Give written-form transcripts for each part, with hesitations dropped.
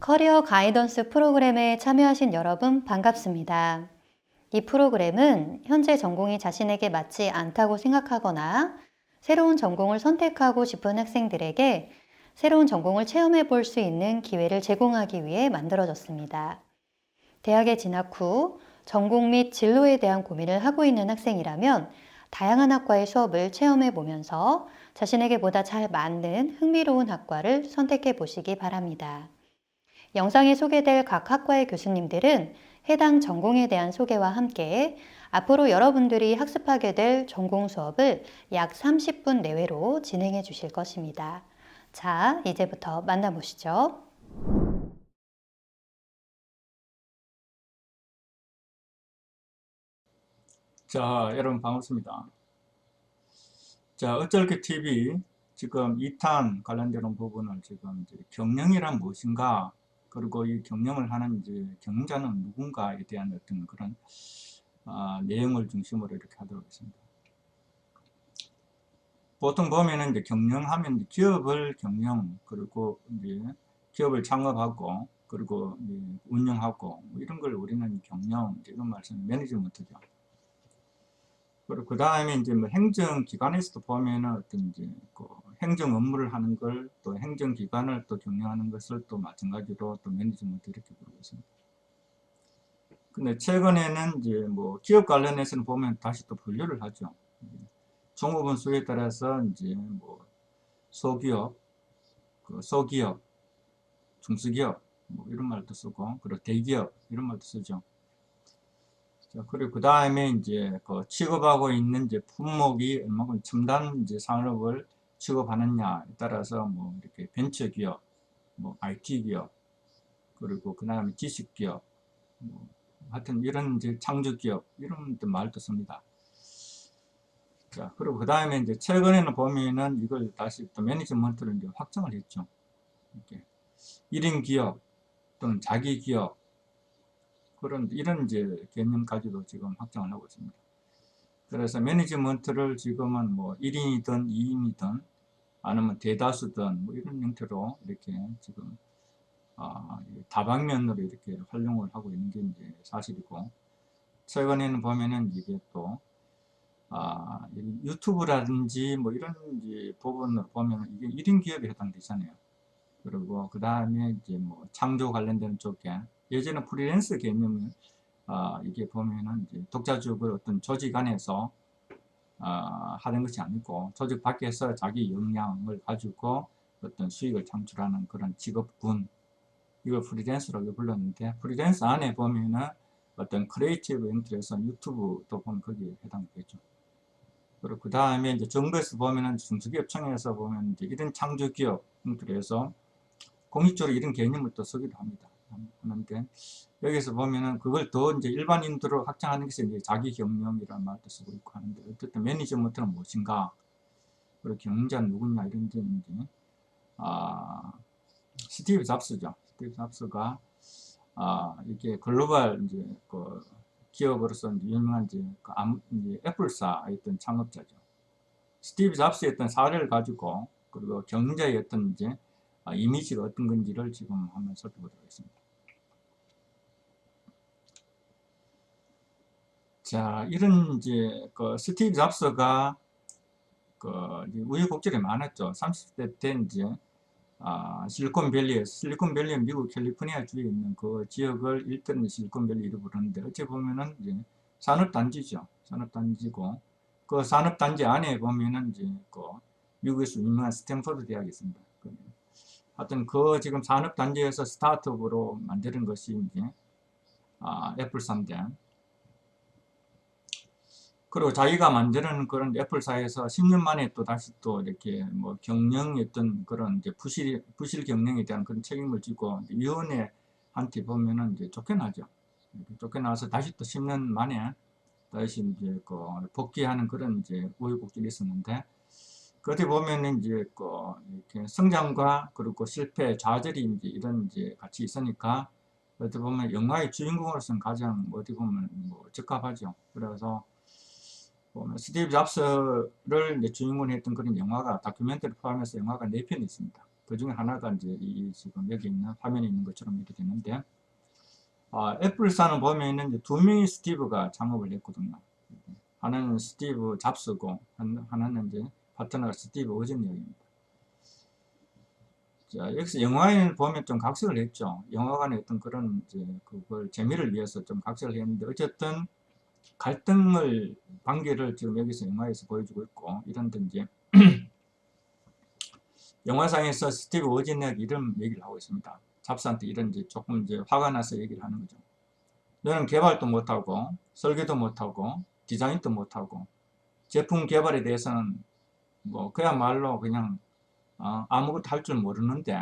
커리어 가이던스 프로그램에 참여하신 여러분 반갑습니다. 이 프로그램은 현재 전공이 자신에게 맞지 않다고 생각하거나 새로운 전공을 선택하고 싶은 학생들에게 새로운 전공을 체험해 볼 수 있는 기회를 제공하기 위해 만들어졌습니다. 대학에 진학 후 전공 및 진로에 대한 고민을 하고 있는 학생이라면 다양한 학과의 수업을 체험해 보면서 자신에게 보다 잘 맞는 흥미로운 학과를 선택해 보시기 바랍니다. 영상에 소개될 각 학과의 교수님들은 해당 전공에 대한 소개와 함께 앞으로 여러분들이 학습하게 될 전공 수업을 약 30분 내외로 진행해 주실 것입니다. 자, 이제부터 만나보시죠. 자, 여러분 반갑습니다. 자, 어쩔게 TV 지금 2탄 관련되는 부분을 지금 이제 경영이란 무엇인가, 그리고 이 경영을 하는 이제 경영자는 누군가에 대한 어떤 그런 내용을 중심으로 이렇게 하도록 하겠습니다. 보통 보면은 이제 경영하면 이제 기업을 경영, 그리고 이제 기업을 창업하고, 그리고 이제 운영하고, 뭐 이런 걸 우리는 경영, 이런 말씀 매니지먼트죠. 그리고 그 다음에 이제 뭐 행정기관에서도 보면은 어떤 이제 그 행정 업무를 하는 걸, 또 행정기관을 또 경영하는 것을 또 마찬가지로 또 매니지먼트 이렇게 부르고 있습니다. 근데 최근에는 이제 뭐 기업 관련해서는 보면 다시 또 분류를 하죠. 종업원 수에 따라서 이제 뭐 소기업, 그 소기업, 중소기업, 뭐 이런 말도 쓰고, 그리고 대기업 이런 말도 쓰죠. 자, 그리고 그 다음에 이제 그 취급하고 있는 이제 품목이 얼마큼 첨단 이제 산업을 취급하느냐에 따라서 뭐 이렇게 벤처기업, 뭐 IT 기업, 그리고 그 다음에 지식기업, 뭐 하여튼 이런 이제 창조기업 이런 말도 씁니다. 자, 그리고 그 다음에 이제 최근에는 보면은 이걸 다시 또 매니지먼트를 이제 확정을 했죠. 이렇게 1인 기업 또는 자기 기업, 그런 이런 이제 개념까지도 지금 확정을 하고 있습니다. 그래서 매니지먼트를 지금은 뭐 1인이든 2인이든 아니면 대다수든 뭐 이런 형태로 이렇게 지금 다방면으로 이렇게 활용을 하고 있는 게 이제 사실이고, 최근에는 보면은 이게 또 유튜브라든지 뭐 이런 이제 부분으로 보면 이게 1인 기업에 해당되잖아요. 그리고 그 다음에 이제 뭐 창조 관련되는 쪽에 예전에 프리랜서 개념을 이게 보면은 이제 독자적으로 어떤 조직 안에서 하는 것이 아니고 조직 밖에서 자기 역량을 가지고 어떤 수익을 창출하는 그런 직업군, 이걸 프리랜서라고 불렀는데, 프리랜서 안에 보면은 어떤 크리에이티브 형태에서 유튜브도 보면 거기에 해당되죠. 그리고 그 다음에 이제 정부에서 보면은 중소기업청에서 보면 이제 이런 창조기업 형태로 해서 공식적으로 이런 개념을 또 쓰기도 합니다. 하는데 여기서 보면은 그걸 더 이제 일반인들로 확장하는 것이 이제 자기 경영이라는 말도 쓰고 있고 하는데, 어쨌든 매니지먼트는 무엇인가, 그리고 경영자는 누구냐 이런 게 이제 스티브 잡스죠. 스티브 잡스가 이게 글로벌 이제 그 기업으로서 이제 유명한 이제 애플사의 어떤 창업자죠. 스티브 잡스의 어떤 사례를 가지고, 그리고 경제의 어떤 이제 이미지가 어떤 건지를 지금 한번 살펴보도록 하겠습니다. 자, 이런 이제 그 스티브 잡스가 그 우여곡절이 많았죠. 30대 때 이제 실리콘밸리는 미국 캘리포니아 주에 있는 그 지역을 일대는 실리콘밸리 이라고 부르는데, 어찌 보면은 이제 산업단지죠. 산업단지고, 그 산업단지 안에 보면은 이제 그 미국에서 유명한 스탠퍼드 대학이 있습니다. 하여튼 그 지금 산업단지에서 스타트업으로 만드는 것이 이제 애플사인데, 그리고 자기가 만드는 그런 애플사에서 10년 만에 또 다시 또 이렇게 뭐 경영했던 그런 이제 부실 경영에 대한 그런 책임을 지고 위원회한테 보면은 이제 쫓겨나죠. 쫓겨나서 다시 또 10년 만에 다시 이제 그 복귀하는 그런 이제 우여곡절이 있었는데, 그 어떻게 보면은 이제 그 이렇게 성장과 그리고 실패, 좌절이 이제 이런 이제 같이 있으니까 어떻게 보면 영화의 주인공으로서는 가장 어떻게 보면 뭐 적합하죠. 그래서 스티브 잡스를 이제 주인공으로 했던 그런 영화가, 다큐멘터리 포함해서 영화가 4편이 있습니다. 그 중에 하나가 이제 이 지금 여기 있는 화면에 있는 것처럼 이렇게 되는데, 애플사는 보면은 이제 두 명의 스티브가 창업을 했거든요. 하나는 스티브 잡스고 하나는 이제 파트너가 스티브 워즈니악입니다. 자, 여기서 영화에는 보면 좀 각색을 했죠. 영화관의 어떤 그런 이제 그걸 재미를 위해서 좀 각색을 했는데, 어쨌든 갈등을 관계를 지금 여기서 영화에서 보여주고 있고, 이런데 이제 영화상에서 스티브 워즈니악 이름 얘기를 하고 있습니다. 잡스한테 이런 이제 조금 이제 화가 나서 얘기를 하는 거죠. 너는 개발도 못하고 설계도 못하고 디자인도 못하고 제품 개발에 대해서는 뭐 그야말로 그냥 아무것도 할 줄 모르는데,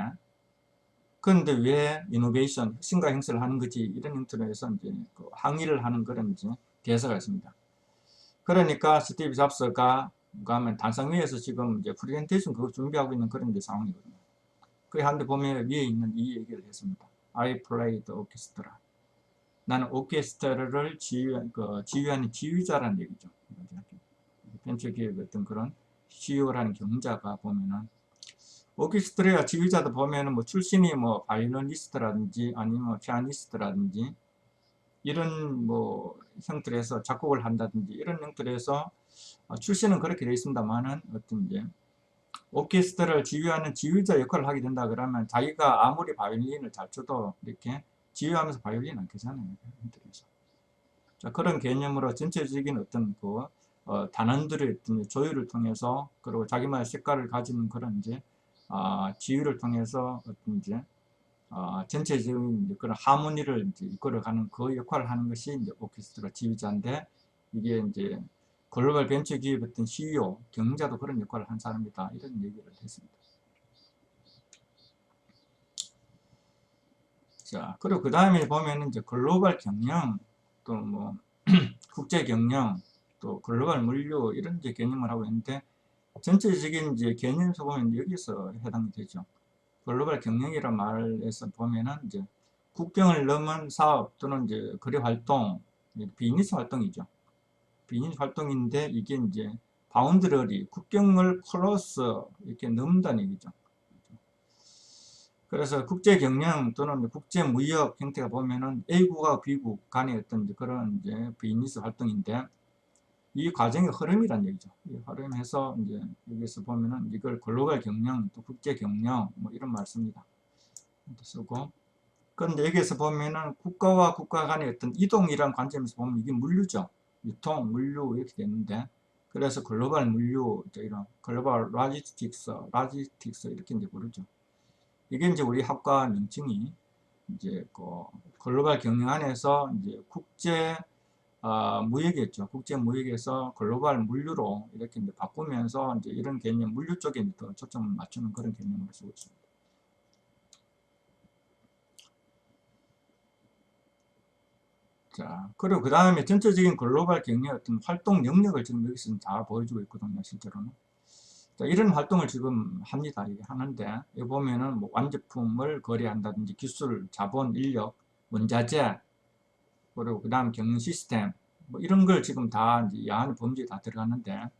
그런데 왜 이노베이션, 혁신과 행사를 하는 거지? 이런 형태로해서 이제 그 항의를 하는 그런 이제 대사가 있습니다. 그러니까 스티브 잡스가 가면 단상 위에서 지금 이제 프레젠테이션 그거 준비하고 있는 그런 이제 상황이거든요. 그 한데 보면 위에 있는 이 얘기를 했습니다. I play the orchestra. 나는 오케스트라를 지휘하는 지휘자라는 얘기죠. 벤처기업의 어떤 그런 CEO라는 경자가 보면은 오케스트라 지휘자도 보면은 뭐 출신이 뭐 바이올리니스트라든지 아니면 뭐 피아니스트라든지 이런 뭐 형태에서 작곡을 한다든지 이런 형태에서 출신은 그렇게 되어 있습니다만은 어떤 이제 오케스트라를 지휘하는 지휘자 역할을 하게 된다 그러면 자기가 아무리 바이올린을 잘 쳐도 이렇게 지휘하면서 바이올린 안 켜잖아요. 자, 그런 개념으로 전체적인 어떤 그 단원들의 어떤 조율을 통해서, 그리고 자기만의 색깔을 가지는 그런 이제 지휘를 통해서 어떤 이제 전체적인 그런 하모니를 이제 이끌어가는 그 역할을 하는 것이 이제 오케스트라 지휘자인데, 이게 이제 글로벌 벤처 기업 어떤 CEO, 경영자도 그런 역할을 한 사람이다. 이런 얘기를 했습니다. 자, 그리고 그 다음에 보면은 이제 글로벌 경영, 또 뭐 국제 경영, 또 글로벌 물류 이런 이제 개념을 하고 있는데, 전체적인 이제 개념에서 보면 여기서 해당이 되죠. 글로벌 경영이란 말에서 보면은 이제 국경을 넘은 사업 또는 이제 거래 활동, 비즈니스 활동이죠. 비즈니스 활동인데 이게 이제 바운드러리, 국경을 크로스 이렇게 넘는다는 얘기죠. 그래서 국제 경영 또는 국제 무역 형태가 보면은 A국과 B국 간의 어떤 그런 이제 비즈니스 활동인데, 이 과정의 흐름이란 얘기죠. 이 흐름에서 이제 여기서 보면은 이걸 글로벌 경영, 또 국제 경영 뭐 이런 말 씁니다. 쓰고. 그런데 여기서 보면은 국가와 국가 간의 어떤 이동이란 관점에서 보면 이게 물류죠. 유통, 물류 이렇게 되는데, 그래서 글로벌 물류, 이런 글로벌 라지스틱스 이렇게 이제 부르죠. 이게 이제 우리 학과 명칭이 이제 그 글로벌 경영 안에서 이제 국제 무역이었죠. 국제 무역에서 글로벌 물류로 이렇게 이제 바꾸면서 이제 이런 개념, 물류 쪽에 더 초점을 맞추는 그런 개념으로 쓰고 있습니다. 자, 그리고 그 다음에 전체적인 글로벌 경영의 어떤 활동 영역을 지금 여기서 다 보여주고 있거든요, 실제로는. 자, 이런 활동을 지금 합니다. 이게 하는데, 여기 보면은 뭐 완제품을 거래한다든지 기술, 자본, 인력, 원자재, 그리고 그 다음 경영 시스템, 뭐 이런 걸 지금 다 이제 이 안에 범죄에 다 들어가는데,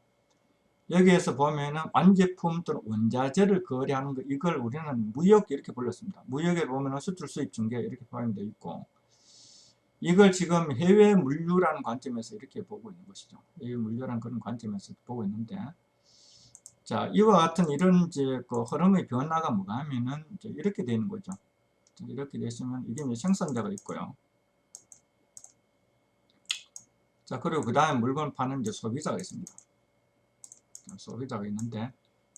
여기에서 보면은 완제품 또는 원자재를 거래하는 거, 이걸 우리는 무역 이렇게 불렀습니다. 무역에 보면은 수출, 수입, 중개 이렇게 포함되어 있고, 이걸 지금 해외 물류라는 관점에서 이렇게 보고 있는 것이죠. 해외 물류라는 그런 관점에서 보고 있는데, 자, 이와 같은 이런 이제 그 흐름의 변화가 뭐가 하면은 이제 이렇게 되는 거죠. 이렇게 되시면 이게 이제 생산자가 있고요. 자, 그리고 그 다음에 물건 파는 이제 소비자가 있습니다. 자, 소비자가 있는데,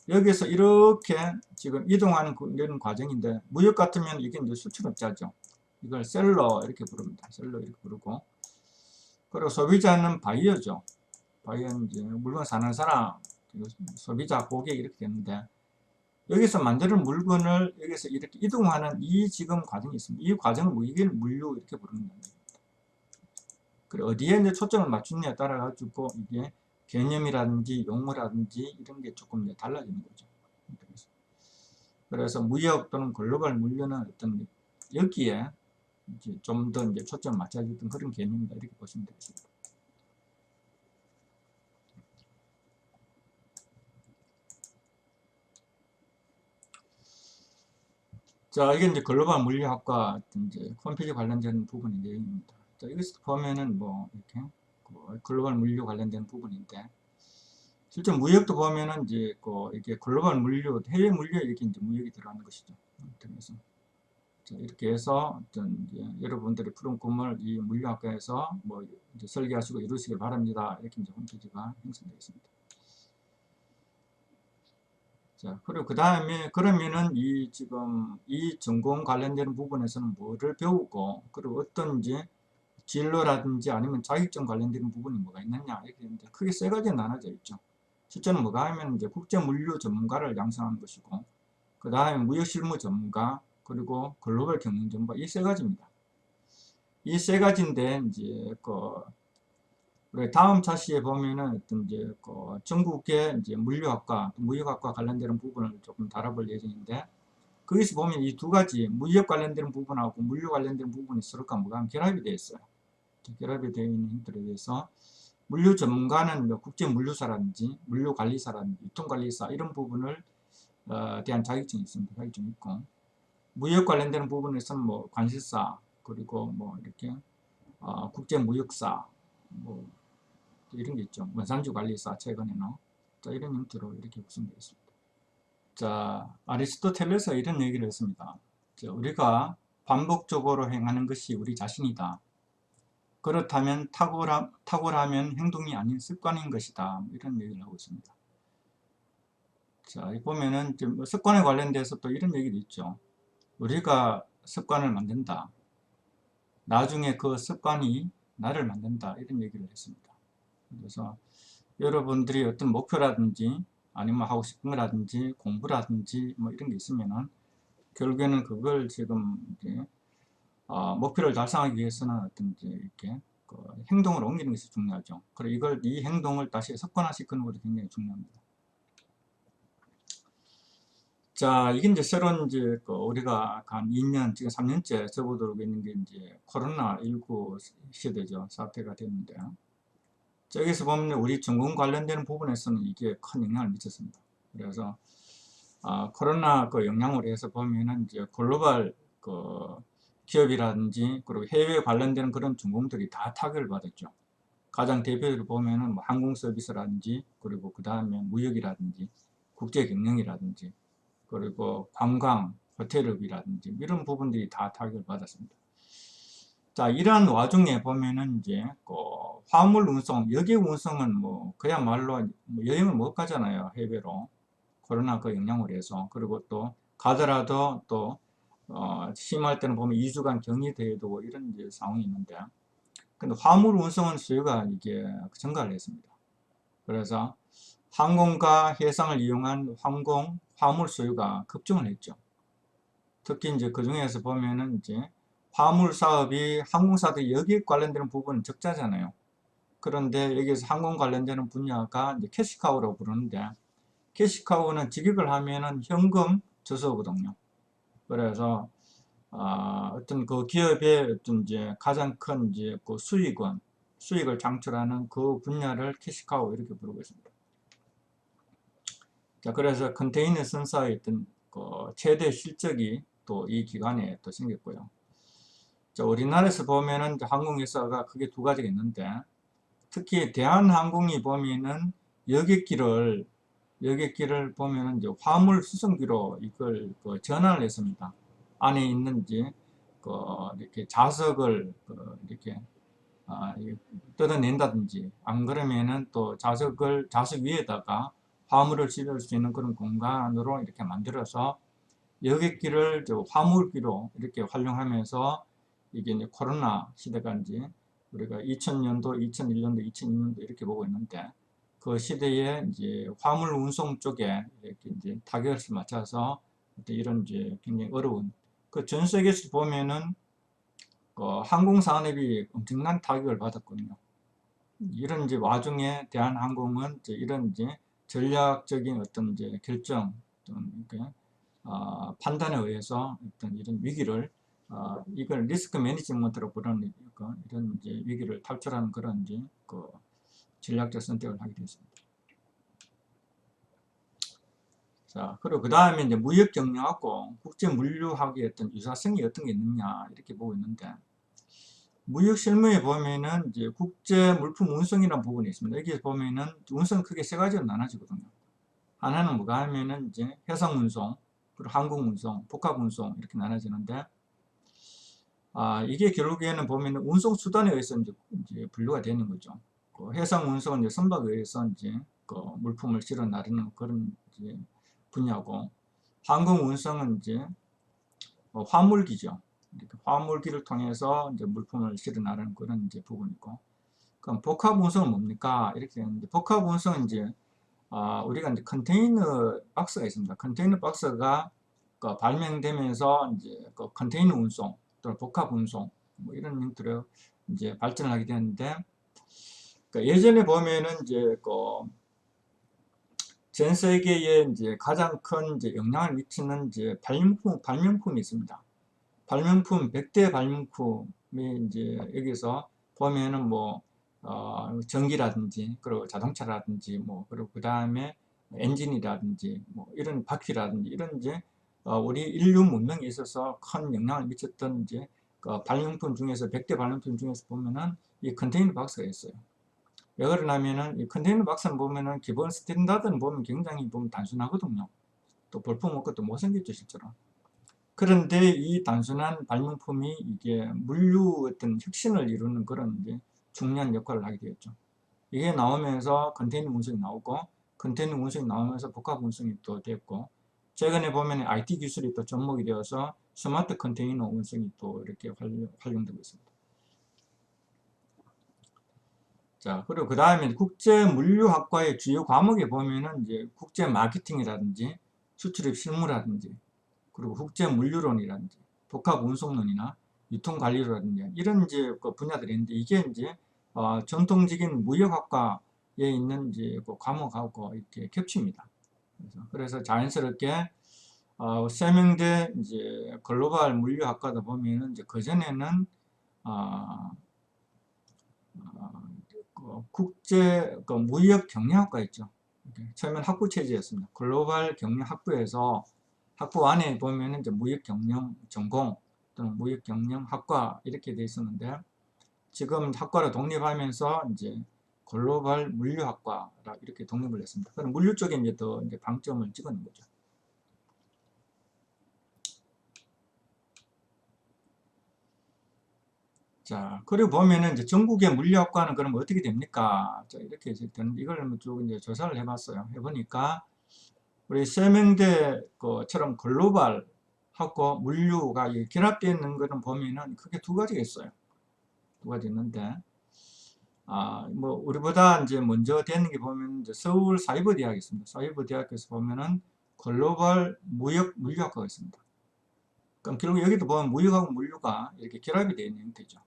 여기서 이렇게 지금 이동하는 이런 과정인데, 무역 같으면 이게 이제 수출업자죠. 이걸 셀러 이렇게 부릅니다. 셀러 이렇게 부르고, 그리고 소비자는 바이어죠. 바이어는 이제 물건 사는 사람, 소비자, 고객 이렇게 되는데, 여기서 만드는 물건을 여기서 이렇게 이동하는 이 지금 과정이 있습니다. 이 과정을 뭐 이게 물류 이렇게 부르는 겁니다. 그리고 어디에 이제 초점을 맞추느냐에 따라 가지고 이게 개념이라든지 용어라든지 이런 게 조금 이제 달라지는 거죠. 그래서 무역 또는 글로벌 물류는 어떤 여기에 이제 좀 더 이제 초점을 맞춰주던 그런 개념이다 이렇게 보시면 되겠습니다. 자, 이게 이제 글로벌 물리학과 이제 홈페이지 관련된 부분의 내용입니다. 자, 여기서 보면은 뭐 이렇게 그 글로벌 물류 관련된 부분인데, 실제 무역도 보면은 이제 이게 글로벌 물류, 해외 물류에 이렇게 이제 무역이 들어가는 것이죠. 그래서 자, 이렇게 해서 어떤 이제 여러분들의 푸른 꿈을 이 물류학과에서 뭐 이제 설계하시고 이루시길 바랍니다. 이렇게 이제 홈페이지가 형성되어 있습니다. 자, 그리고 그 다음에 그러면은 이 지금 이 전공 관련된 부분에서는 뭐를 배우고, 그리고 어떤 이제 진로라든지 아니면 자격증 관련된 부분이 뭐가 있느냐, 이렇게 이제 크게 세 가지에 나눠져 있죠. 실제는 뭐가 하면 이제 국제 물류 전문가를 양성하는 것이고, 그 다음에 무역 실무 전문가, 그리고 글로벌 경영 전문가, 이 세 가지입니다. 이 세 가지인데 이제 우리 다음 차시에 보면은 어떤 이제 전국의 이제 물류학과, 무역학과 관련되는 부분을 조금 다뤄볼 예정인데, 거기서 보면 이 두 가지 무역 관련되는 부분하고 물류 관련되는 부분이 서로가 뭐가 결합이 되어 있어요. 결합이 되어 있는 힘들에 대해서 물류 전문가는 뭐 국제 물류사라든지 물류 관리사라든지 유통 관리사 이런 부분을 대한 자격증이 있습니다. 자격증이 있고, 무역 관련되는 부분에서는 뭐 관세사, 그리고 뭐 이렇게 국제 무역사, 뭐 이런 게 있죠. 원산지 관리사 최근에는 자, 이런 형태로 이렇게 구성되어 있습니다. 자, 아리스토텔레스가 이런 얘기를 했습니다. 자, 우리가 반복적으로 행하는 것이 우리 자신이다. 그렇다면 탁월하면 행동이 아닌 습관인 것이다. 이런 얘기를 하고 있습니다. 자, 이 보면은 좀 습관에 관련돼서 또 이런 얘기도 있죠. 우리가 습관을 만든다. 나중에 그 습관이 나를 만든다. 이런 얘기를 했습니다. 그래서 여러분들이 어떤 목표라든지 아니면 하고 싶은 거라든지 공부라든지 뭐 이런 게 있으면은 결국에는 그걸 지금 이제 목표를 달성하기 위해서는 어떤 이제 이렇게 행동을 옮기는 것이 중요하죠. 그리고 이 행동을 다시 습관화시키는 것도 굉장히 중요합니다. 자, 이게 이제 새로운 이제 우리가 한 2년, 지금 3년째 접어들고 있는 게 이제 코로나19 시대죠. 사태가 됐는데요. 저기서 보면 우리 전공 관련되는 부분에서는 이게 큰 영향을 미쳤습니다. 그래서 코로나 영향으로 해서 보면은 이제 글로벌 기업이라든지 그리고 해외 관련되는 그런 전공들이 다 타격을 받았죠. 가장 대표적으로 보면은 뭐 항공 서비스라든지 그리고 그 다음에 무역이라든지 국제 경영이라든지 그리고 관광, 호텔업이라든지 이런 부분들이 다 타격을 받았습니다. 자, 이러한 와중에 보면은 이제 화물 운송, 여객 운송은 뭐 그야말로 뭐 여행을 못 가잖아요. 해외로. 코로나 영향으로 해서. 그리고 또 가더라도 또 심할 때는 보면 2주간 격리돼야 되고 이런 이제 상황이 있는데, 근데 화물 운송은 수요가 이게 증가를 했습니다. 그래서 항공과 해상을 이용한 항공, 화물 수요가 급증을 했죠. 특히 이제 그 중에서 보면은 이제 화물 사업이 항공사들이 여기에 관련되는 부분은 적자잖아요. 그런데 여기에서 항공 관련되는 분야가 이제 캐시카우라고 부르는데, 캐시카우는 직역을 하면은 현금 저서거든요. 그래서 어떤 그 기업의 어떤 이제 가장 큰 이제 수익을 창출하는 그 분야를 캐시카우 이렇게 부르고 있습니다. 자, 그래서 컨테이너 선사의 어떤 최대 실적이 또 이 기간에 또 생겼고요. 자, 우리나라에서 보면은 항공회사가 크게 두 가지가 있는데, 특히 대한항공이 보면은 여객기를 보면은 이제 화물 수송기로 이걸 전환을 했습니다. 안에 있는 이제 이렇게 자석을 이렇게 뜯어낸다든지, 안 그러면은 또 자석 위에다가 화물을 실을 수 있는 그런 공간으로 이렇게 만들어서 여객기를 화물기로 이렇게 활용하면서, 이게 이제 코로나 시대가 이제 우리가 2000년도, 2001년도, 2002년도 이렇게 보고 있는데, 그 시대에 이제 화물 운송 쪽에 이렇게 이제 타겟을 맞춰서 이런 이제 굉장히 어려운, 전 세계에서 보면은 항공 산업이 엄청난 타격을 받았거든요. 이런 이제 와중에 대한항공은 이런 이제 전략적인 어떤 이제 결정, 이렇게 판단에 의해서 어떤 이런 위기를 이걸 리스크 매니지먼트로 부르는 이런 이제 위기를 탈출하는 그런 이제 전략적 선택을 하게 됐습니다. 자, 그리고 그 다음에 이제 무역경영하고 국제물류학의 어떤 유사성이 어떤 게 있느냐, 이렇게 보고 있는데, 무역실무에 보면은 이제 국제물품 운송이라는 부분이 있습니다. 여기에 보면은 운송 크게 세 가지로 나눠지거든요. 하나는 뭐가 하면은 이제 해상운송, 그리고 항공운송, 복합운송 이렇게 나눠지는데, 이게 결국에는 보면은 운송수단에 의해서 이제 분류가 되는 거죠. 그 해상운송은 이제 선박에 의해서 이제 그 물품을 실어 나르는 그런 이제 분야고, 항공운송은 이제 화물기죠. 이렇게 화물기를 통해서 이제 물품을 실어 나르는 그런 이제 부분이고, 그럼 복합운송은 뭡니까? 이렇게 되는데, 복합운송은 이제 우리가 이제 컨테이너 박스가 있습니다. 컨테이너 박스가 그 발명되면서 이제 그 컨테이너 운송 또는 복합 운송 뭐 이런 형태로 이제 발전을 하게 되는데, 그 예전에 보면은 이제 그 전 세계에 이제 가장 큰 이제 영향을 미치는 이제 발명품이 있습니다. 발명품 100대 발명품이 이제 여기서 보면은 뭐 전기라든지 그리고 자동차라든지 뭐 그리고 그 다음에 엔진이라든지 뭐 이런 바퀴라든지 이런 이제 우리 인류 문명에 있어서 큰 영향을 미쳤던 이제 그 발명품 중에서 100대 발명품 중에서 보면은 이 컨테이너 박스가 있어요. 왜 그러냐면은 이 컨테이너 박스는 보면은 기본 스탠다드는 보면 굉장히 보면 단순하거든요. 또 볼품 없고 또 못생겼죠 실제로. 그런데 이 단순한 발명품이 이게 물류 어떤 혁신을 이루는 그런 이제 중요한 역할을 하게 되었죠. 이게 나오면서 컨테이너 운송이 나오고, 컨테이너 운송이 나오면서 복합 운송이 또 됐고, 최근에 보면 IT 기술이 또 접목이 되어서 스마트 컨테이너 운송이 또 이렇게 활용되고 있습니다. 자, 그리고 그 다음에 국제물류학과의 주요 과목에 보면은 이제 국제 마케팅이라든지 수출입 실무라든지 그리고 국제물류론이라든지 복합운송론이나 유통관리라든지 이런 이제 그 분야들이 있는데, 이게 이제 전통적인 무역학과에 있는 이제 그 과목하고 이렇게 겹칩니다. 그래서 자연스럽게 세명대 이제 글로벌 물류학과다 보면은 이제 그 전에는 어, 국제 그 무역 경영학과 있죠. 처음엔 학부 체제였습니다. 글로벌 경영학부에서 학부 안에 보면 이제 무역 경영 전공 또는 무역 경영 학과 이렇게 돼 있었는데, 지금 학과를 독립하면서 이제 글로벌 물류학과라 이렇게 독립을 했습니다. 그럼 물류 쪽에 이제 더 이제 방점을 찍은 거죠. 자, 그리고 보면은 이제 전국의 물류학과는 그럼 어떻게 됩니까? 자, 이렇게 이걸 쭉 이제 조사를 해봤어요. 해보니까 우리 세명대 것처럼 글로벌하고 물류가 결합되어 있는 것은 보면은 크게 두 가지가 있어요. 두 가지 있는데, 뭐 우리보다 이제 먼저 되는 게 보면 이제 서울 사이버대학이 있습니다. 사이버대학에서 보면은 글로벌 무역 물류학과가 있습니다. 그럼 결국 여기도 보면 무역하고 물류가 이렇게 결합이 되어 있는 형태죠.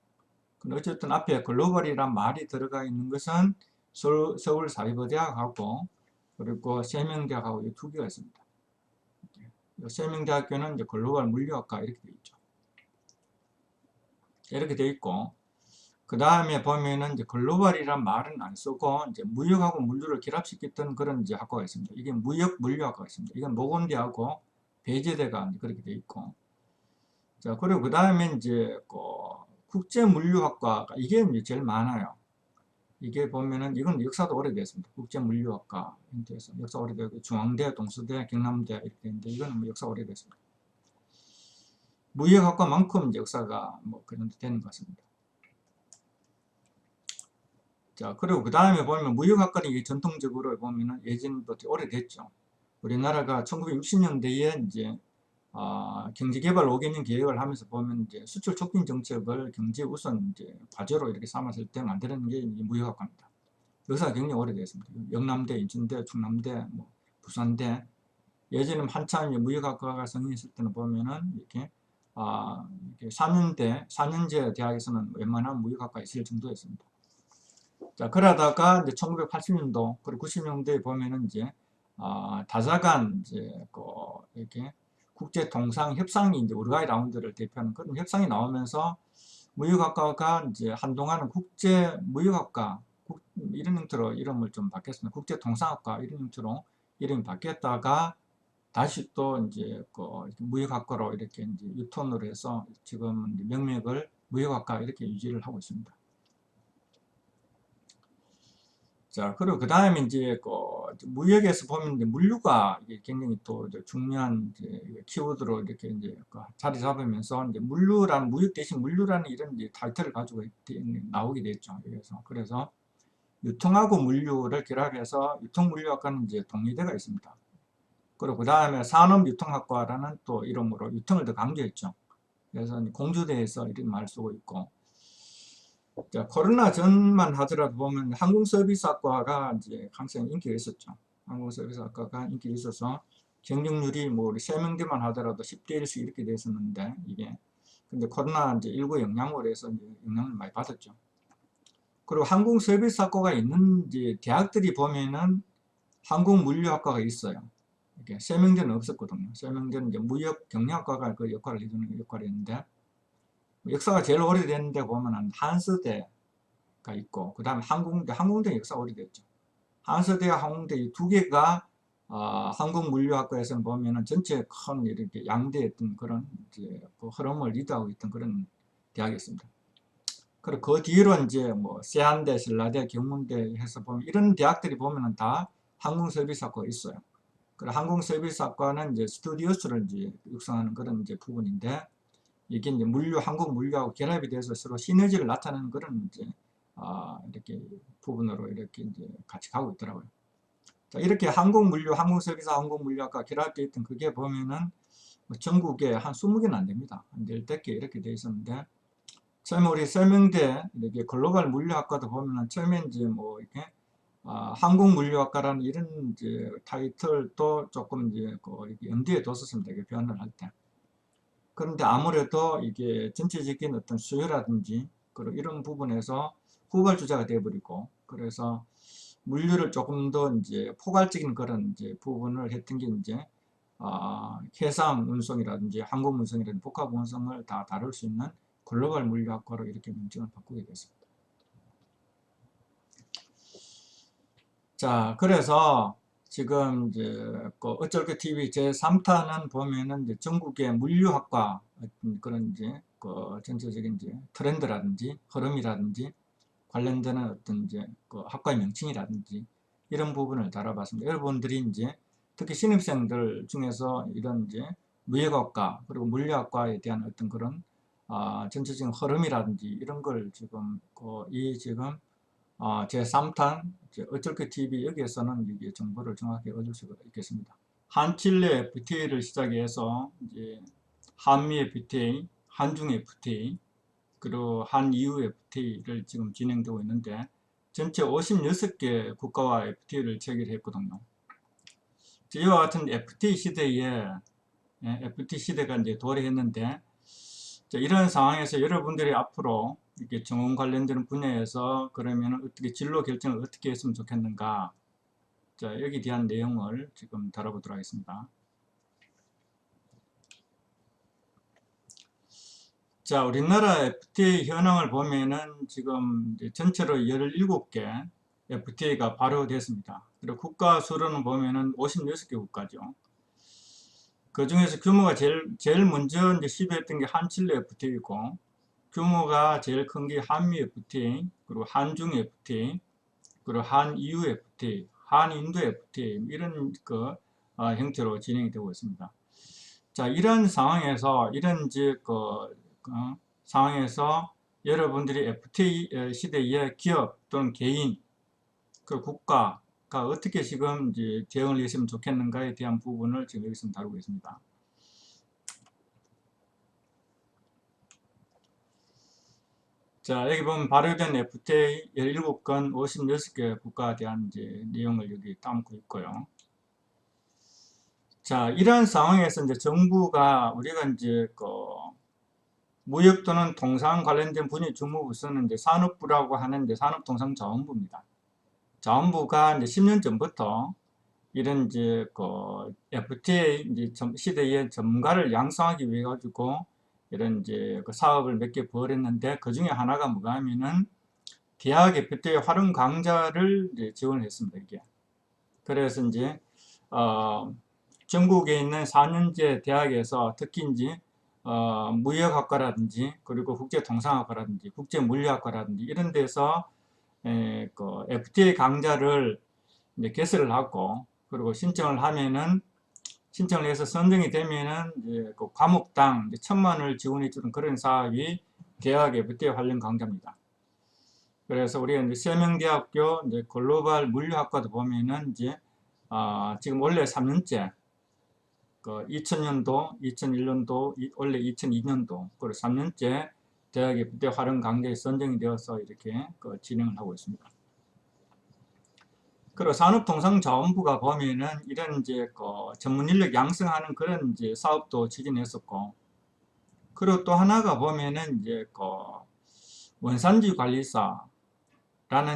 근데 어쨌든 앞에 글로벌이란 말이 들어가 있는 것은 서울 사이버대학하고 그리고 세명대학하고 이 두 개가 있습니다. 세명대학교는 이제 글로벌 물류학과 이렇게 되어 있죠. 이렇게 되어 있고, 그 다음에 보면은 이제 글로벌이란 말은 안 쓰고 이제 무역하고 물류를 결합시켰던 그런 이제 학과가 있습니다. 이게 무역 물류학과가 있습니다. 이건 모건대하고 배재대가 그렇게 되어 있고, 자, 그리고 그 다음에 이제 국제물류학과가 이게 이제 제일 많아요. 이게 보면은 이건 역사도 오래됐습니다. 국제물류학과 형태에서 역사 오래되고 중앙대, 동수대, 경남대 이렇게 되는데 이거는 뭐 역사 오래됐습니다. 무역학과만큼 이제 역사가 뭐 그런 되는 것 같습니다. 자, 그리고 그 다음에 보면 무역학과는 이게 전통적으로 보면은 예전부터 오래됐죠. 우리나라가 1960년대에 이제 경제개발 5개년 계획을 하면서 보면 이제 수출 촉진 정책을 경제 우선 이제 과제로 이렇게 삼았을 때 만드는 게 이제 무역학과입니다. 역사가 굉장히 오래됐습니다. 영남대, 인천대, 충남대, 뭐 부산대. 예전에 한참 무역학과가 성립했을 때는 보면은 이렇게 4년제 대학에서는 웬만한 무역학과 있을 정도였습니다. 자, 그러다가 이제 1980년도 그리고 90년대에 보면은 이제 다자간 이제 이렇게 국제 통상 협상이 이제 우루과이 라운드를 대표하는 그런 협상이 나오면서 무역학과가 이제 한동안은 국제 무역학과 이런 형태로 이름을 좀 바뀌었습니다. 국제 통상학과 이런 형태로 이름이 바뀌었다가 다시 또 이제 그 무역학과로 이렇게 이제 유턴을 해서 지금 이제 명맥을 무역학과 이렇게 유지를 하고 있습니다. 자, 그리고 그 다음에 이제 그 무역에서 보면 이제 물류가 이게 굉장히 또 이제 중요한 이제 키워드로 이렇게 이제 그 자리 잡으면서 이제 물류라는 무역 대신 물류라는 이런 이제 타이틀을 가지고 나오게 됐죠. 그래서 유통하고 물류를 결합해서 유통물류학과는 이제 동의대가 있습니다. 그리고 그 다음에 산업유통학과라는 또 이름으로 유통을 더 강조했죠. 그래서 공주대에서 이런 말 쓰고 있고, 자, 코로나 전만 하더라도 보면 항공서비스학과가 이제 항상 인기가 있었죠. 항공서비스학과가 인기가 있어서 경쟁률이 뭐 우리 3명대만 하더라도 10대 1씩 이렇게 됐었는데, 이게 근데 코로나 이제 19 영향으로 해서 이제 영향을 많이 받았죠. 그리고 항공서비스학과가 있는 이제 대학들이 보면은 항공물류학과가 있어요. 이렇게 세명대는 없었거든요. 세명대는 이제 무역 경영학과가 그 역할을 해주는 역할이었는데, 역사가 제일 오래됐는데 보면은 한서대가 있고, 그 다음에 항공대 역사가 오래됐죠. 한서대와 항공대 이 두 개가 항공물류학과에서는 보면은 전체 큰 이렇게 양대했던 그런 이제 그 흐름을 리드하고 있던 그런 대학이었습니다. 그리고 그 뒤로 이제 뭐 세한대, 신라대, 경문대 해서 보면 이런 대학들이 보면은 다 항공서비스학과가 있어요. 그리고 항공서비스학과는 이제 스튜디오스를 이제 육성하는 그런 이제 부분인데, 이게 이제 항공 물류하고 결합이 돼서 서로 시너지를 나타내는 그런 이제 이렇게 부분으로 이렇게 이제 같이 가고 있더라고요. 자, 이렇게 항공 물류, 항공서비스, 항공 물류학과 결합되어 있던 그게 보면은 뭐 전국에 한 20개는 안 됩니다. 한 10개 이렇게 되어 있었는데, 처음에 우리 설명대 이렇게 글로벌 물류학과도 보면은 처음에 이제 뭐 이렇게 항공물류학과라는 이런 이제 타이틀도 조금 이제 이렇게 염두에 뒀었습니다. 이게 변을 할 때. 그런데 아무래도 이게 전체적인 어떤 수요라든지 그런 이런 부분에서 후발주자가 되어버리고, 그래서 물류를 조금 더 이제 포괄적인 그런 이제 부분을 했던 게 이제 해상 운송이라든지 항공 운송이라든지 복합 운송을 다 다룰 수 있는 글로벌 물류학과로 이렇게 명칭을 바꾸게 됐습니다. 자, 그래서 지금 이제 그 어쩔 TV 제 3탄은 보면은 이제 전국의 물류학과 어떤 그런 이제 그 전체적인 이제 트렌드라든지 흐름이라든지 관련되는 어떤 이제 그 학과의 명칭이라든지 이런 부분을 다뤄봤습니다. 여러분들이 이제 특히 신입생들 중에서 이런 이제 무역학과 그리고 물류학과에 대한 어떤 그런 전체적인 흐름이라든지 이런 걸 지금 지금 제 3탄 어쩔게 TV 여기에서는 이게 정보를 정확히 얻을 수가 있겠습니다. 한칠레 FTA를 시작해서 이제 한미 FTA, 한중 FTA, 그리고 한EU FTA를 지금 진행되고 있는데 전체 56개 국가와 FTA를 체결했거든요. 이와 같은 FTA 시대에 FTA 시대가 이제 도래했는데, 이런 상황에서 여러분들이 앞으로 이렇게 정원 관련되는 분야에서 그러면 어떻게 진로 결정을 어떻게 했으면 좋겠는가, 자, 여기에 대한 내용을 지금 다뤄보도록 하겠습니다. 자, 우리나라 FTA 현황을 보면은 지금 이제 전체로 17개 FTA가 발효됐습니다. 그리고 국가 수로는 보면은 56개 국가죠. 그 중에서 규모가 제일 먼저 이제 시도했던 게 한칠레 FTA이고, 규모가 제일 큰 게 한미 FTA, 그리고 한중 FTA, 그리고 한EU FTA, 한인도 FTA 이런 형태로 진행이 되고 있습니다. 자, 이런 상황에서 상황에서 여러분들이 FTA 시대의 기업 또는 개인 그 국가가 어떻게 지금 이제 대응을 했으면 좋겠는가에 대한 부분을 지금 여기서 다루고 있습니다. 자, 여기 보면 발효된 FTA 17건 56개 국가에 대한 이제 내용을 여기 담고 있고요. 자, 이런 상황에서 이제 정부가 우리가 이제 무역 또는 통상 관련된 분야 주무부서는 이제 산업부라고 하는 이제 산업통상자원부입니다. 자원부가 이제 10년 전부터 이런 이제 FTA 이제 시대의 전문가를 양성하기 위해 가지고 이런 이제 사업을 몇 개 벌였는데, 그 중에 하나가 뭐가 하면은 대학 FTA 활용 강좌를 이제 지원을 했습니다. 이게. 그래서 이제 전국에 있는 4년제 대학에서 특히 이제 무역학과라든지 그리고 국제통상학과라든지 국제물리학과라든지 이런 데서 그 FTA 강좌를 이제 개설을 하고 그리고 신청을 하면은 신청을 해서 선정이 되면은 이제 그 과목당 이제 1,000만 원을 지원해 주는 그런 사업이 대학 FTA 관련 강좌입니다. 그래서 우리가 이제 세명대학교 이제 글로벌 물류학과도 보면은 이제 지금 원래 3년째 그 2000년도, 2001년도, 원래 2002년도 그리고 3년째 대학 FTA 활용 강좌에 선정이 되어서 이렇게 그 진행을 하고 있습니다. 그리고 산업통상자원부가 보면은 이런 이제 그 전문 인력 양성하는 그런 이제 사업도 추진했었고, 그리고 또 하나가 보면은 이제 그 원산지 관리사라는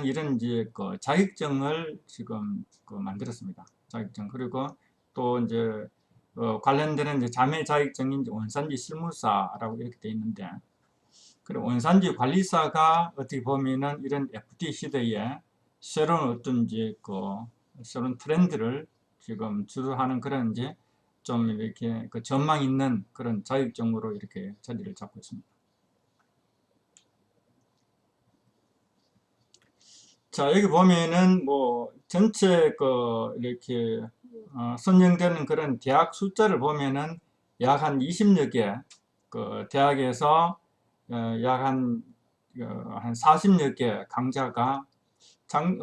이런 이제 그 자격증을 지금 그 만들었습니다. 자격증. 그리고 또 이제 관련되는 이제 자매 자격증인 이제 원산지 실무사라고 이렇게 돼 있는데, 그리고 원산지 관리사가 어떻게 보면은 이런 FTA 시대에 새로운 어떤 이제 그 새로운 트렌드를 지금 주도하는 그런 이제 좀 이렇게 그 전망 있는 그런 자격증으로 이렇게 자리를 잡고 있습니다. 자, 여기 보면은 뭐 전체 그 이렇게 선정되는 그런 대학 숫자를 보면은 약 한 20여 개 그 대학에서 약 한 40여 개 강좌가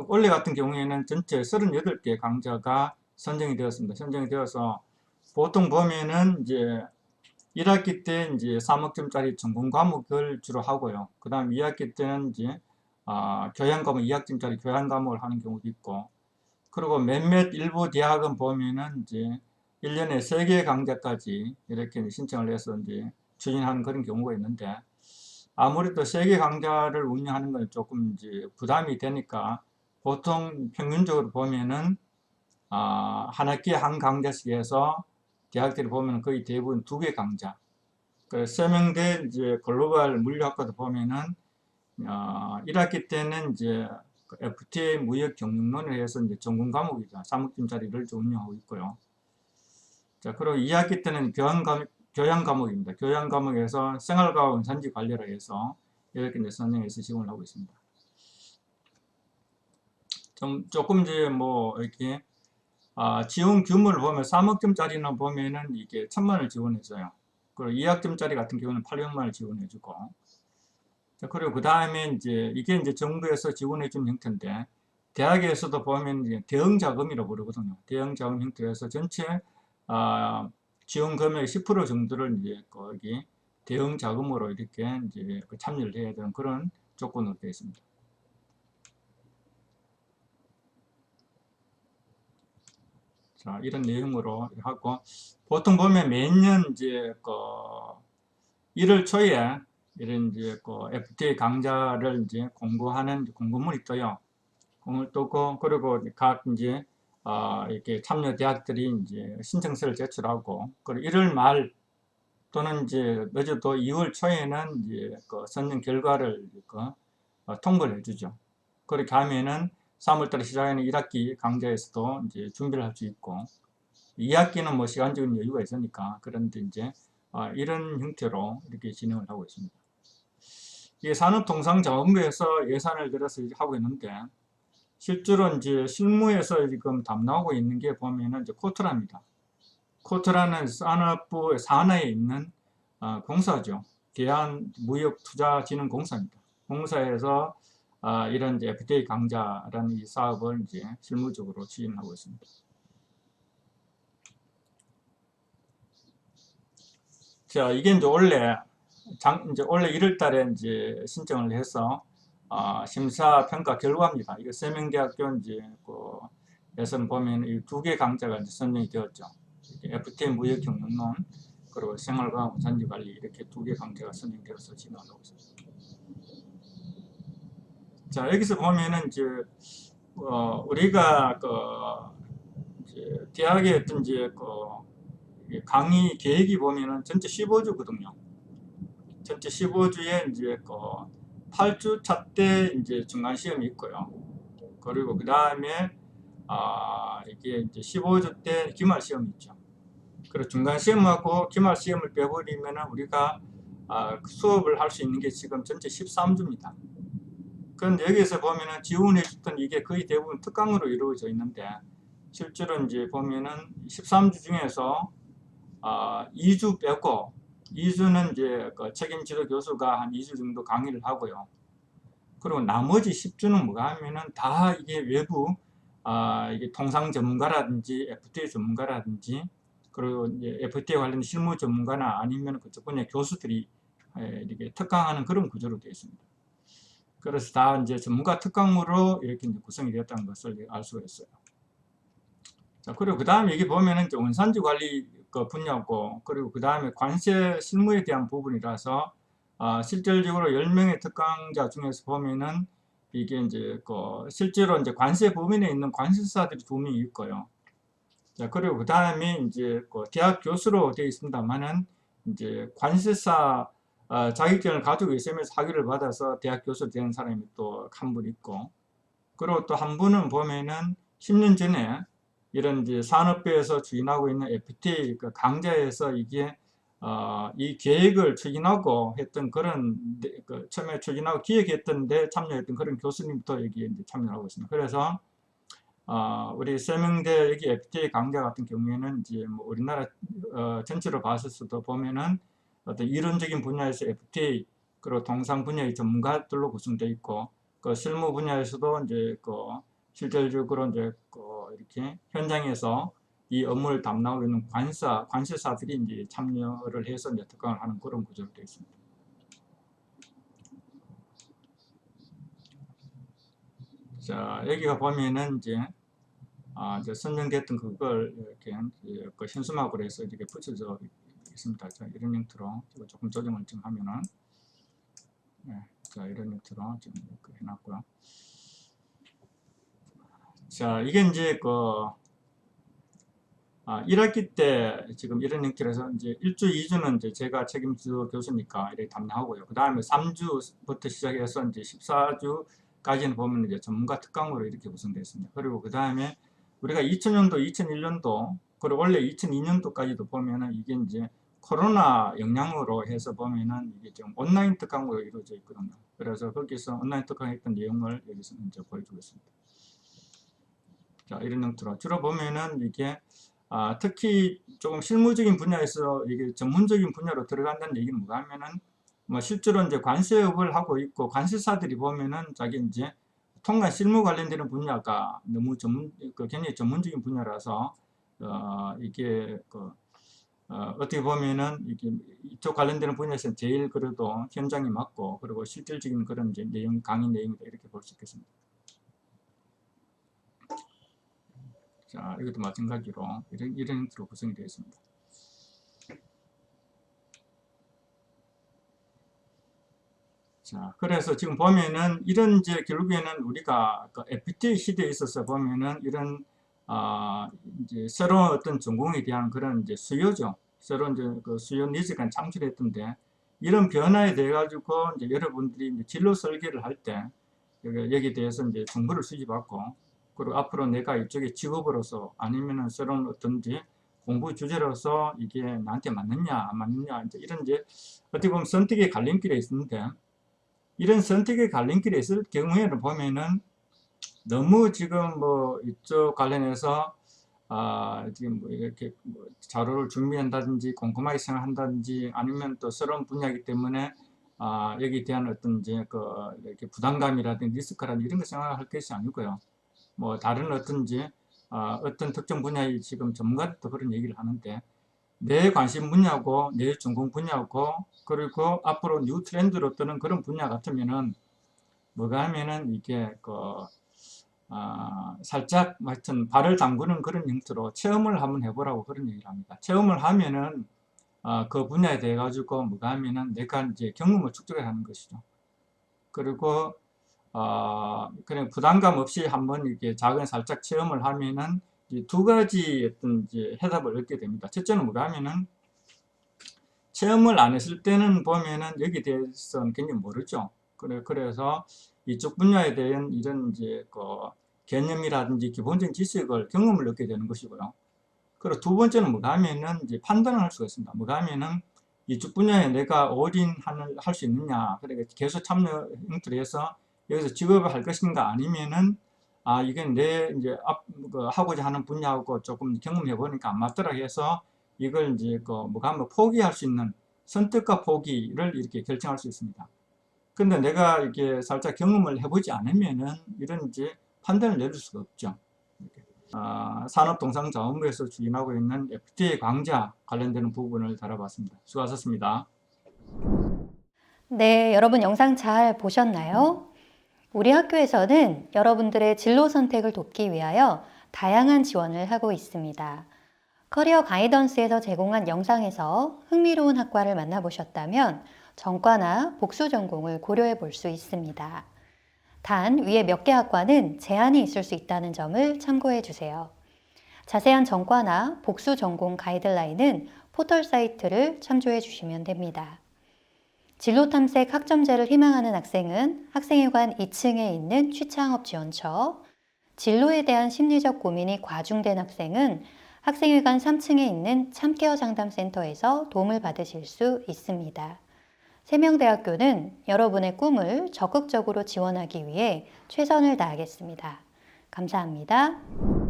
원래 같은 경우에는 전체 38개 강좌가 선정이 되었습니다. 선정이 되어서 보통 보면은 이제 1학기 때 이제 3학점짜리 전공 과목을 주로 하고요. 그 다음 2학기 때는 이제 교양 과목 2학점짜리 교양 과목을 하는 경우도 있고, 그리고 몇몇 일부 대학은 보면은 이제 1년에 3개 강좌까지 이렇게 신청을 해서 이제 추진하는 그런 경우가 있는데, 아무래도 세계 강좌를 운영하는 건 조금 이제 부담이 되니까 보통 평균적으로 보면은 한 학기에 한 강좌씩 해서 대학들이 보면 거의 대부분 2개 강좌. 그 서명대 이제 글로벌 물류학과도 보면은 1학기 때는 이제 FTA 무역 경영론을 해서 이제 전공 과목이죠. 3학점짜리를 좀 운영하고 있고요. 자, 그리고 2학기 때는 교양 과목입니다. 교양 과목에서 생활과 원산지 관리를 해서 이렇게 이제 선정해서 지원을 하고 있습니다. 조금 이제 뭐 이렇게 지원 규모를 보면 3학점짜리는 보면은 이게 1,000만 원을 지원해줘요. 그리고 2학점짜리 같은 경우는 800만 원을 지원해주고. 자, 그리고 그 다음에 이제 이게 이제 정부에서 지원해준 형태인데, 대학에서도 보면 이제 대응 자금이라고 부르거든요. 대응 자금 형태에서 전체 지원 금액 10% 정도를 이제 거기 대응 자금으로 이렇게 이제 참여를 해야 되는 그런 조건으로 되어 있습니다. 자, 이런 내용으로 하고, 보통 보면 매년 이제 1월 초에 이런 이제 FTA 강좌를 이제 공고하는 공고문이 떠요. 공을 뜨고, 그리고 각 이제 이렇게 참여 대학들이 이제 신청서를 제출하고, 그리고 1월 말 또는 이제 늦어도 2월 초에는 이제 선정 결과를 통보를 해주죠. 그렇게 하면은 3월달에 시작하는 1학기 강좌에서도 이제 준비를 할 수 있고, 2학기는 뭐 시간적인 여유가 있으니까, 그런데 이제 이런 형태로 이렇게 진행을 하고 있습니다. 이게 산업통상자원부에서 예산을 들여서 하고 있는데, 실제로 이제 실무에서 지금 담당하고 있는 게 보면은 이제 코트라입니다. 코트라는 산업부 산하에 있는 공사죠. 대한무역투자진흥공사입니다. 공사에서 이런 이제 FTA 강좌라는 이 사업을 이제 실무적으로 추진하고 있습니다. 자, 이게 이제 원래 1월 달에 이제 신청을 해서 심사 평가 결과입니다. 이거 세명대학교 이제 에서는 보면 이 2개 강좌가 이제 선정이 되었죠. FTA 무역 경영론 그리고 생활과 원산지 관리 이렇게 2개 강좌가 선정되어서 진행하고 있습니다. 자, 여기서 보면은 이제 우리가 이제 대학의 어떤 이제 강의 계획이 보면은 전체 15주거든요. 전체 15주에 이제 8주 차 때 이제 중간 시험이 있고요. 그리고 그 다음에 이게 이제 15주 때 기말 시험이 있죠. 그리고 중간 시험하고 기말 시험을 빼버리면 우리가 수업을 할 수 있는 게 지금 전체 13주입니다. 그런데 여기서 보면은 지원해 줬던 이게 거의 대부분 특강으로 이루어져 있는데 실제로 이제 보면은 13주 중에서 2주 빼고 2주는 이제 그 책임 지도 교수가 한 2주 정도 강의를 하고요. 그리고 나머지 10주는 뭐가 하면은 다 이게 외부 이게 통상 전문가라든지 FTA 전문가라든지 그리고 이제 FTA 관련 실무 전문가나 아니면 그쪽 분야 교수들이 이렇게 특강하는 그런 구조로 되어 있습니다. 그래서 다 이제 전문가 특강으로 이렇게 이제 구성이 되었다는 것을 알 수가 있어요. 자, 그리고 그 다음에 여기 보면은 이제 원산지 관리 그 분야고, 그리고 그 다음에 관세 실무에 대한 부분이라서, 실질적으로 10명의 특강자 중에서 보면은 이게 이제 그 실제로 이제 관세 범위에 있는 관세사들이 2명이 있고요. 자, 그리고 그 다음에 이제 그 대학 교수로 되어 있습니다만은 이제 관세사 자격증을 가지고 있으면서 학위를 받아서 대학 교수 된 사람이 또 한 분 있고, 그리고 또 한 분은 보면은 10년 전에 이런 이제 산업부에서 추진하고 있는 FTA 그 강좌에서 이게 이 계획을 추진하고 했던 그런 그 처음에 추진하고 기획했던 데 참여했던 그런 교수님도 여기에 이제 참여하고 있습니다. 그래서 우리 세명대 여기 FTA 강좌 같은 경우에는 이제 뭐 우리나라 전체로 봤을 때 보면은 어떤 이론적인 분야에서 FTA 그리고 통상 분야의 전문가들로 구성되어 있고, 그 실무 분야에서도 이제 그 실질적으로 이제 그 이렇게 현장에서 이 업무를 담당하고 있는 관세사들이 이제 참여를 해서 이제 특강을 하는 그런 구조로 되어 있습니다. 자, 여기가 보면은 이제 선정됐던 그걸 이렇게 그 현수막으로 해서 이렇게 붙여져 있습니다. 자, 이런 형태로 조금 조정을 좀 하면은, 네, 자, 이런 형태로 좀 이렇게 해놨고요. 자, 이게 이제 그 1학기 때 지금 이런 형태로 해서 이제 1주, 2주는 이제 제가 책임지도 교수니까 이렇게 담당하고요. 그 다음에 3주부터 시작해서 이제 14주까지는 보면 이제 전문가 특강으로 이렇게 구성되어 있습니다. 그리고 그 다음에 우리가 2000년도, 2001년도, 그리고 원래 2002년도까지도 보면은 이게 이제 코로나 영향으로 해서 보면은 이게 좀 온라인 특강으로 이루어져 있거든요. 그래서 거기서 온라인 특강했던 내용을 여기서 이제 보여주겠습니다. 자, 이런 형태로 주로 보면은 이게 특히 조금 실무적인 분야에서 이게 전문적인 분야로 들어간다는 얘기는 뭐가 하면은 뭐 실제로 이제 관세업을 하고 있고 관세사들이 보면은 자기 이제 통관 실무 관련되는 분야가 너무 굉장히 전문적인 분야라서 이게 어떻게 보면은 이게 이쪽 관련되는 분야에서 제일 그래도 현장이 맞고 그리고 실질적인 그런 이제 강의 내용이다 이렇게 볼 수 있겠습니다. 자, 이것도 마찬가지로 이런 형태로 구성이 되어 있습니다. 자, 그래서 지금 보면은 이런 이제 결국에는 우리가 그 FTA 시대에 있어서 보면은 이런 이제 새로운 어떤 전공에 대한 그런 이제 수요죠. 새로운 이제 그 수요 니즈가 창출했던데 이런 변화에 대해 가지고 이제 여러분들이 이제 진로 설계를 할 때 여기에 대해서 이제 정보를 수집하고 그리고 앞으로 내가 이쪽에 직업으로서 아니면은 새로운 어떤지 공부 주제로서 이게 나한테 맞느냐 안 맞느냐 이제 이런 이제 어떻게 보면 선택의 갈림길에 있는데 이런 선택의 갈림길에 있을 경우에는 보면은 너무 지금 뭐 이쪽 관련해서 지금 뭐 이렇게 뭐 자료를 준비한다든지 꼼꼼하게 생각한다든지 아니면 또 새로운 분야이기 때문에 여기에 대한 어떤 이제 그 이렇게 부담감이라든지 리스크라든지 이런 거 생각할 것이 아니고요. 뭐 다른 어떤지 어떤 특정 분야의 지금 전문가들도 그런 얘기를 하는데 내 관심 분야고 내 전공 분야고 그리고 앞으로 뉴 트렌드로 뜨는 그런 분야 같으면은 뭐가 하면은 이게 살짝 하여튼 발을 담그는 그런 형태로 체험을 한번 해보라고 그런 얘기를 합니다. 체험을 하면은 그 분야에 대해 가지고 뭐가 하면은 내가 이제 경험을 축적해 하는 것이죠. 그리고 그냥 부담감 없이 한번 이렇게 작은 살짝 체험을 하면은 두 가지 어떤 이제 해답을 얻게 됩니다. 첫째는 뭐가 하면은 체험을 안 했을 때는 보면은 여기에 대해서는 굉장히 모르죠. 그래서 이쪽 분야에 대한 이런 이제 개념이라든지 기본적인 지식을 경험을 얻게 되는 것이고요. 그리고 두 번째는 뭐가 하면은 이제 판단을 할 수가 있습니다. 뭐가 하면은 이쪽 분야에 내가 올인을 할 수 있느냐. 그러니까 계속 참여 형태로 해서 여기서 직업을 할 것인가 아니면은 이게 내 이제 하고자 하는 분야하고 조금 경험해 보니까 안 맞더라 해서 이걸 이제 뭐가 한번 포기할 수 있는 선택과 포기를 이렇게 결정할 수 있습니다. 근데 내가 이렇게 살짝 경험을 해보지 않으면은 이런 이제 판단을 내릴 수가 없죠. 산업통상자원부에서 추진하고 있는 FTA 강좌 관련되는 부분을 다뤄봤습니다. 수고하셨습니다. 네, 여러분 영상 잘 보셨나요? 우리 학교에서는 여러분들의 진로 선택을 돕기 위하여 다양한 지원을 하고 있습니다. 커리어 가이던스에서 제공한 영상에서 흥미로운 학과를 만나보셨다면 전과나 복수 전공을 고려해 볼 수 있습니다. 단 위에 몇 개 학과는 제한이 있을 수 있다는 점을 참고해 주세요. 자세한 전과나 복수 전공 가이드라인은 포털 사이트를 참조해 주시면 됩니다. 진로 탐색 학점제를 희망하는 학생은 학생회관 2층에 있는 취창업 지원처, 진로에 대한 심리적 고민이 과중된 학생은 학생회관 3층에 있는 참케어 상담센터에서 도움을 받으실 수 있습니다. 세명대학교는 여러분의 꿈을 적극적으로 지원하기 위해 최선을 다하겠습니다. 감사합니다.